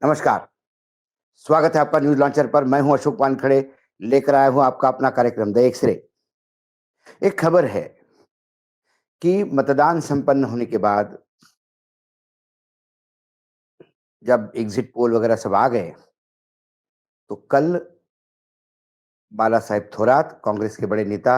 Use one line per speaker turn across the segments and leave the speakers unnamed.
नमस्कार, स्वागत है आपका न्यूज़ लॉन्चर पर। मैं हूं अशोक वानखेड़े, लेकर आया हूं आपका अपना कार्यक्रम द एक्स-रे। एक खबर है कि मतदान संपन्न होने के बाद जब एग्ज़िट पोल वगैरह सब आ गए, तो कल बाला साहेब थोरात, कांग्रेस के बड़े नेता,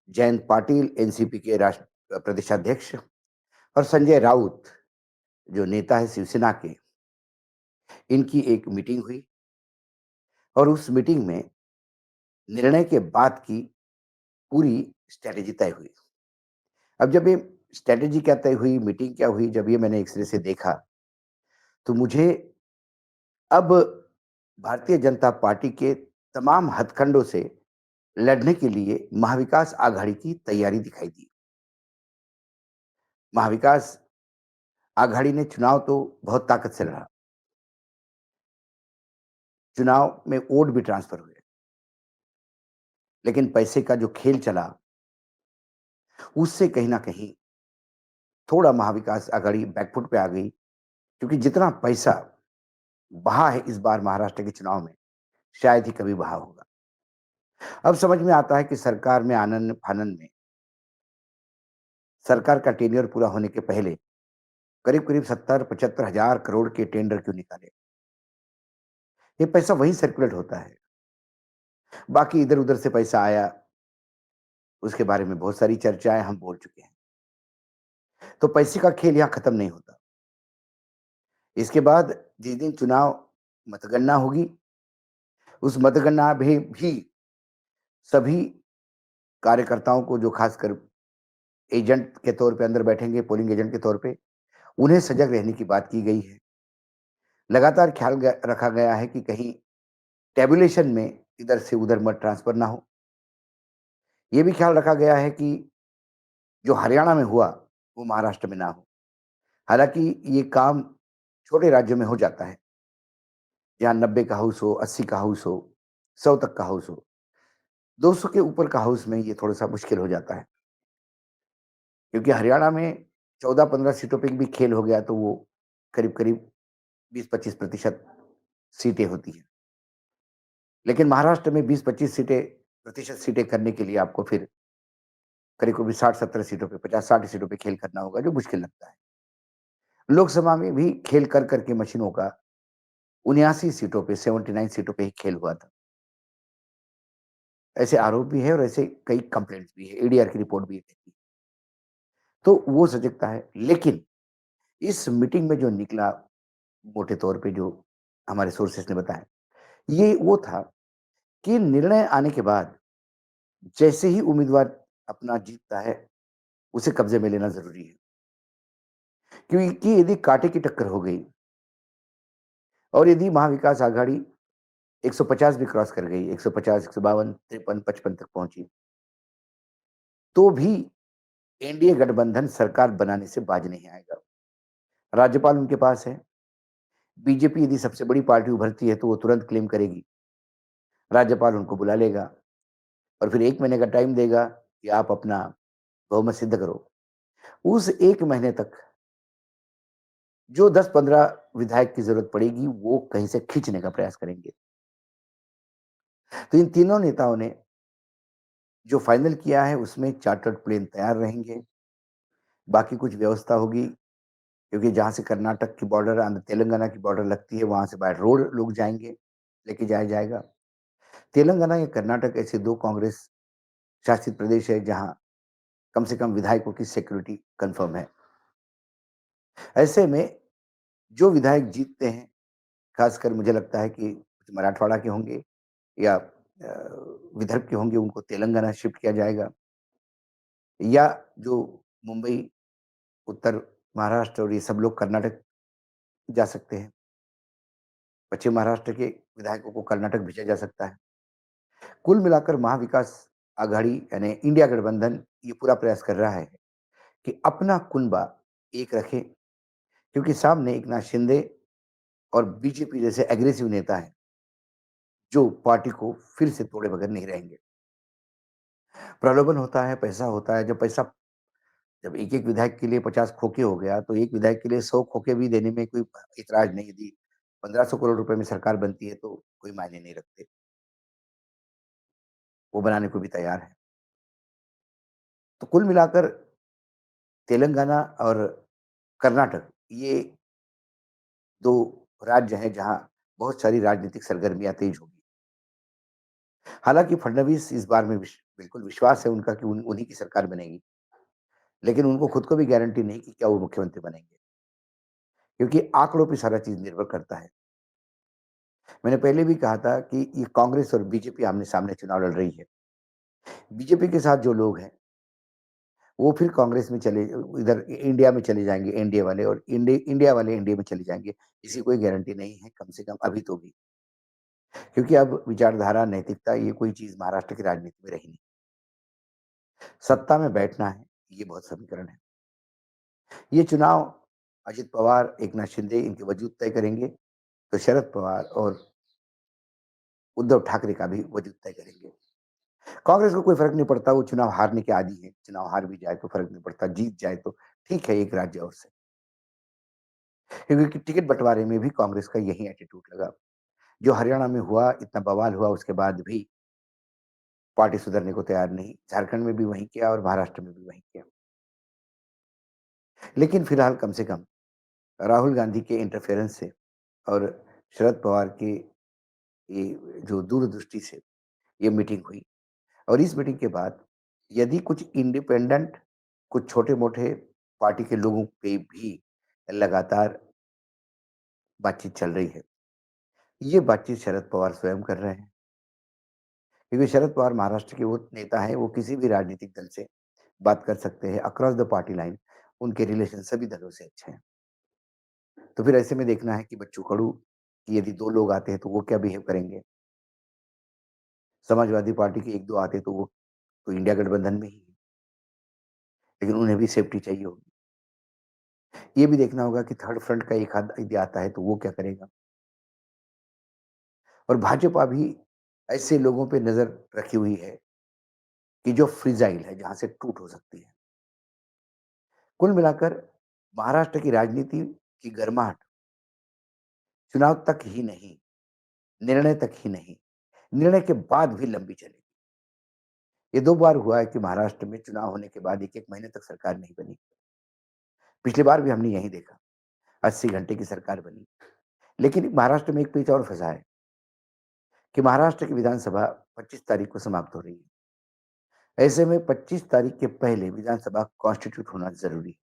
जयंत पाटिल, एनसीपी के प्रदेशाध्यक्ष और संजय राउत, जो नेता है शिवसेना के, इनकी एक मीटिंग हुई और उस मीटिंग में निर्णय के बाद की पूरी स्ट्रैटेजी तय हुई। अब जब ये स्ट्रैटेजी क्या तय हुई, मीटिंग क्या हुई, जब ये मैंने एक्स-रे से देखा, तो मुझे अब भारतीय जनता पार्टी के तमाम हथकंडों से लड़ने के लिए महाविकास आघाड़ी की तैयारी दिखाई दी। महाविकास आघाड़ी ने चुनाव तो बहुत ताकत से लड़ा। चुनाव में वोट भी ट्रांसफर हुए, लेकिन पैसे का जो खेल चला, उससे कहीं न कहीं थोड़ा महाविकास आघाड़ी बैकफुट पे आ गई, क्योंकि जितना पैसा बहा है इस बार महाराष्ट्र के चुनाव में, शायद ही कभी बहा होगा। अब समझ में आता है कि सरकार में आनन-फानन में सरकार का टेन्योर पूरा होने के पहले करीब-करीब 70-75 हज़ार करोड़ के टेंडर क्यों निकाले? ये पैसा वहीं सर्कुलेट होता है। बाकी इधर-उधर से पैसा आया, उसके बारे में बहुत सारी चर्चाएँ हम बोल चुके हैं। तो पैसे का खेल यहाँ खत्म नहीं होता। इसके बाद जिस दिन चुनाव मतगणना होगी, उस मतगणना में भी सभी कार्यकर्ताओं को, जो खासकर एजेंट के तौर पे अंदर बैठेंगे, पोलिंग एजेंट के तौर पे, उन्हें सजग रहने की बात की गई है। लगातार ख्याल रखा गया है कि कहीं टेबुलेशन में इधर से उधर मत ट्रांसफर ना हो। ये भी ख्याल रखा गया है कि जो हरियाणा में हुआ, वो महाराष्ट्र में ना हो। हालाँकि ये काम छोटे राज्यों में हो जाता है, जहाँ 90 का हाउस हो, 80 का हाउस हो, 100 तक का हाउस हो। 200 के ऊपर का हाउस में ये थोड़ा-सा मुश्किल हो जाता है, क्योंकि हरियाणा में 14-15 सीटों पे भी खेल हो गया, तो वो करीब-करीब 20-25% सीटें होती हैं। लेकिन महाराष्ट्र में 20-25 प्रतिशत सीटें करने के लिए आपको फिर करीब-करीब 60-70 सीटों पे, 50-60 सीटों पे खेल करना होगा, जो मुश्किल लगता है। लोकसभा में भी खेल कर के मशीनों का 79 सीटों पे, 79 सीटों पे ही खेल हुआ था। ऐसे आरोप भी है और ऐसे कई कंप्लेंट्स भी है, एडीआर की रिपोर्ट भी है। तो वो सजगता है, लेकिन इस मीटिंग में जो निकला, मोटे तौर पे जो हमारे सोर्सेस ने बताया, ये वो था कि निर्णय आने के बाद जैसे ही उम्मीदवार अपना जीतता है, उसे कब्जे में लेना ज़रूरी है। क्योंकि यदि कांटे की टक्कर हो गई और यदि महाविकास आघाड़ी 150 भी क्रॉस कर गई, 150, 152, 53, 55 तक पहुँची, तो भी एनडीए गठबंधन सरकार बनाने से बाज नहीं आएगा। राज्यपाल उनके पास है, बीजेपी यदि सबसे बड़ी पार्टी उभरती है, तो वो तुरंत क्लेम करेगी। राज्यपाल उनको बुला लेगा और फिर 1 महीने का टाइम देगा कि आप अपना बहुमत सिद्ध करो। उस 1 महीने तक जो 10-15 विधायक की ज़रूरत पड़ेगी, वो कहीं से खींचने का प्रयास करेंगे। तो इन तीनों नेताओं ने जो फाइनल किया है, उसमें चार्टर्ड प्लेन तैयार रहेंगे, बाकी कुछ व्यवस्था होगी, क्योंकि जहाँ से कर्नाटक की बॉर्डर, आंध्र तेलंगाना की बॉर्डर लगती है, वहाँ से बाय रोड लोग जाएँगे, लेके जाया जाएगा। तेलंगाना या कर्नाटक ऐसे 2 कांग्रेस शासित प्रदेश है, जहाँ कम से कम विधायकों की सिक्योरिटी कन्फर्म है। ऐसे में जो विधायक जीतते हैं, खासकर मुझे लगता है कि कुछ मराठवाड़ा के होंगे या विदर्भ के होंगे, उनको तेलंगाना शिफ्ट किया जाएगा, या जो मुंबई, उत्तर महाराष्ट्र और ये सब लोग कर्नाटक जा सकते हैं। पश्चिम महाराष्ट्र के विधायकों को कर्नाटक भेजा जा सकता है। कुल मिलाकर महाविकास आघाड़ी यानी इंडिया गठबंधन ये पूरा प्रयास कर रहा है कि अपना कुनबा एक रखे, क्योंकि सामने एकनाथ शिंदे और बीजेपी जैसे एग्रेसिव नेता हैं, जो पार्टी को फिर से तोड़े बगैर नहीं रहेंगे। प्रलोभन होता है, पैसा होता है, जब एक-एक विधायक के लिए 50 खोखे हो गया, तो एक विधायक के लिए 100 खोखे भी देने में कोई ऐतराज़ नहीं। यदि 1500 करोड़ रुपए में सरकार बनती है तो कोई मायने नहीं रखते, वो बनाने को भी तैयार हैं। तो कुल मिलाकर तेलंगाना और कर्नाटक ये 2 राज्य हैं जहाँ बहुत सारी राजनीतिक सरगर्मियाँ तेज होगी। हालाँकि फडणवीस इस बार में बिल्कुल विश्वास है उनका कि उन्हीं की सरकार बनेगी, लेकिन उनको खुद को भी गारंटी नहीं कि क्या वो मुख्यमंत्री बनेंगे, क्योंकि आँकड़ों पे सारा चीज़ निर्भर करता है। मैंने पहले भी कहा था कि ये कांग्रेस और बीजेपी आमने-सामने चुनाव लड़ रही है। बीजेपी के साथ जो लोग हैं, वो फिर कांग्रेस में चले इधर इंडिया में चले जाएँगे, एनडीए वाले और इंडिया वाले एनडीए में चले जाएँगे। इसकी कोई गारंटी नहीं है, कम से कम अभी तो भी। क्योंकि अब विचारधारा, नैतिकता ये कोई चीज़ महाराष्ट्र की राजनीति में रही नहीं। सत्ता में बैठना है, ये बहुत समीकरण है। ये चुनाव अजित पवार, एकनाथ शिंदे इनके वजूद तय करेंगे, तो शरद पवार और उद्धव ठाकरे का भी वजूद तय करेंगे। कांग्रेस को कोई फ़र्क नहीं पड़ता, वो चुनाव हारने के आदी है। चुनाव हार भी जाए तो फ़र्क नहीं पड़ता, जीत जाए तो ठीक है, एक राज्य और से। क्योंकि टिकट बँटवारे में भी कांग्रेस का यही एटीट्यूड लगा। जो हरियाणा में हुआ, इतना बवाल हुआ, उसके बाद भी पार्टी सुधरने को तैयार नहीं। झारखंड में भी वही किया और महाराष्ट्र में भी वही किया। लेकिन फिलहाल कम से कम राहुल गांधी के इंटरफेरेंस से और शरद पवार के ये जो दूरदृष्टि से ये मीटिंग हुई और इस मीटिंग के बाद यदि कुछ इंडिपेंडेंट, कुछ छोटे-मोटे पार्टी के लोगों पे भी लगातार बातचीत चल रही है। ये बातचीत शरद पवार स्वयं कर रहे हैं, क्योंकि शरद पवार महाराष्ट्र के वो नेता हैं, वो किसी भी राजनीतिक दल से बात कर सकते हैं अक्रॉस द पार्टी लाइन। उनके रिलेशन सभी दलों से अच्छे हैं। तो फिर ऐसे में देखना है कि बच्चू कडू कि यदि 2 लोग आते हैं तो वो क्या बिहेव करेंगे? समाजवादी पार्टी के 1-2 आते तो वो तो इंडिया गठबंधन में ही है, लेकिन उन्हें भी सेफ्टी चाहिए होगी। ये भी देखना होगा कि थर्ड फ्रंट का एक आध यदि आता है तो वो क्या करेगा? और भाजपा भी ऐसे लोगों पे नज़र रखी हुई है कि जो फ्रीजाइल है, जहाँ से टूट हो सकती है। कुल मिलाकर महाराष्ट्र की राजनीति की गर्माहट चुनाव तक ही नहीं, निर्णय तक ही नहीं, निर्णय के बाद भी लंबी चलेगी। ये 2 बार हुआ है कि महाराष्ट्र में चुनाव होने के बाद 1-1 महीने तक सरकार नहीं बनी। पिछली बार भी हमने यही देखा, 80 घंटे की सरकार बनी। लेकिन महाराष्ट्र में एक पेच और फँसा है कि महाराष्ट्र की विधानसभा 25 तारीख को समाप्त हो रही है। ऐसे में 25 तारीख के पहले विधानसभा कॉन्स्टिट्यूट होना ज़रूरी है।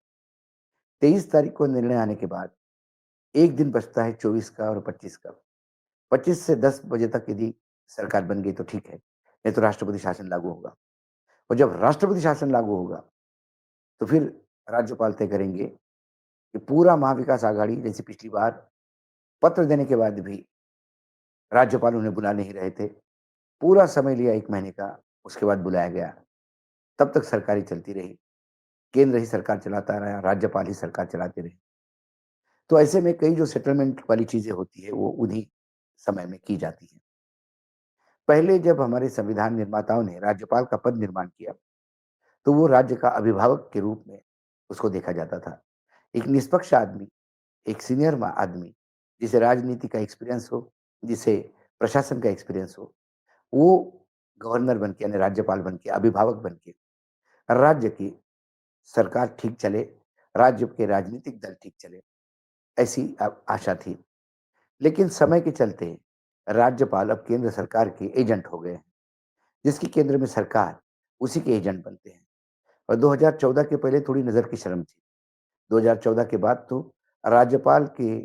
23 तारीख को निर्णय आने के बाद 1 दिन बचता है 24 का और 25 का। 25 से 10 बजे तक यदि सरकार बन गई तो ठीक है, नहीं तो राष्ट्रपति शासन लागू होगा और जब राष्ट्रपति शासन लागू होगा, तो फिर राज्यपाल तय करेंगे कि पूरा महाविकास आघाड़ी जैसे पिछली बार पत्र देने के बाद भी राज्यपाल उन्हें बुला नहीं रहे थे। पूरा समय लिया 1 महीने का, उसके बाद बुलाया गया। तब तक सरकारें चलती रही। केंद्र ही सरकार चलाता रहा, राज्यपाल ही सरकार चलाते रहे। तो ऐसे में कई जो सेटलमेंट वाली चीज़ें होती है, वो उन्हीं समय में की जाती हैं। पहले जब हमारे संविधान निर्माताओं ने राज्यपाल का पद निर्माण किया, तो वो राज्य का अभिभावक के रूप में उसको देखा जाता था। एक निष्पक्ष आदमी, एक सीनियर आदमी, जिसे राजनीति का एक्सपीरियंस हो, जिसे प्रशासन का एक्सपीरियंस हो, वो गवर्नर बन के यानी राज्यपाल बन के, अभिभावक बन के राज्य की सरकार ठीक चले, राज्य के राजनीतिक दल ठीक चले, ऐसी आशा थी। लेकिन समय के चलते राज्यपाल अब केंद्र सरकार के एजेंट हो गए हैं। जिसकी केंद्र में सरकार, उसी के एजेंट बनते हैं और 2014 के पहले थोड़ी नज़र की शर्म थी। 2014 के बाद तो राज्यपाल के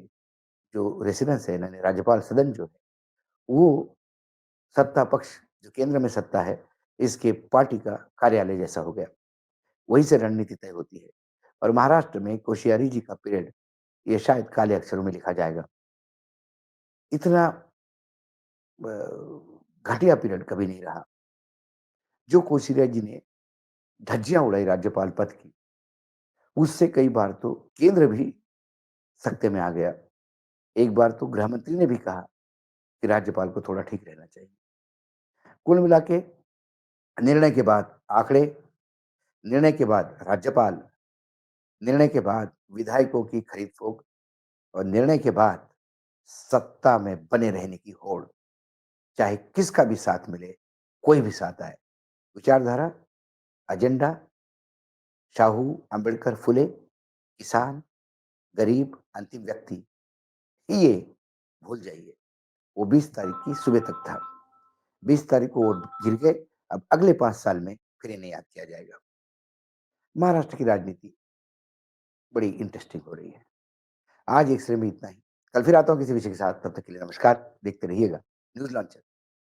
जो रेसिडेंस है यानी राज्यपाल सदन जो है, वो सत्ता पक्ष जो केंद्र में सत्ता है, इसके पार्टी का कार्यालय जैसा हो गया। वहीं से रणनीति तय होती है और महाराष्ट्र में कोश्यारी जी का पीरियड ये शायद काले अक्षरों में लिखा जाएगा। इतना अ, घटिया पीरियड कभी नहीं रहा। जो कोशियारी जी ने धज्जियाँ उड़ाई राज्यपाल पद की, उससे कई बार तो केंद्र भी सकते में आ गया। एक बार तो गृह मंत्री ने भी कहा कि राज्यपाल को थोड़ा ठीक रहना चाहिए। कुल मिला के निर्णय के बाद आंकड़े, निर्णय के बाद राज्यपाल, निर्णय के बाद विधायकों की खरीद-फूँक और निर्णय के बाद सत्ता में बने रहने की होड़, चाहे किसका भी साथ मिले, कोई भी साथ आए। विचारधारा, एजेंडा, साहू, अंबेडकर, फुले, किसान, गरीब, अंतिम व्यक्ति, ये भूल जाइए। वो 20 तारीख की सुबह तक था। 20 तारीख को वोट गिर गए, अब अगले 5 साल में फिर इन्हें याद किया जाएगा। महाराष्ट्र की राजनीति बड़ी इंटरेस्टिंग हो रही है। आज एक श्रेणी में इतना ही। कल फिर आता हूँ किसी विषय के साथ, तब तक के लिए नमस्कार, देखते रहिएगा न्यूज़ लॉन्चर।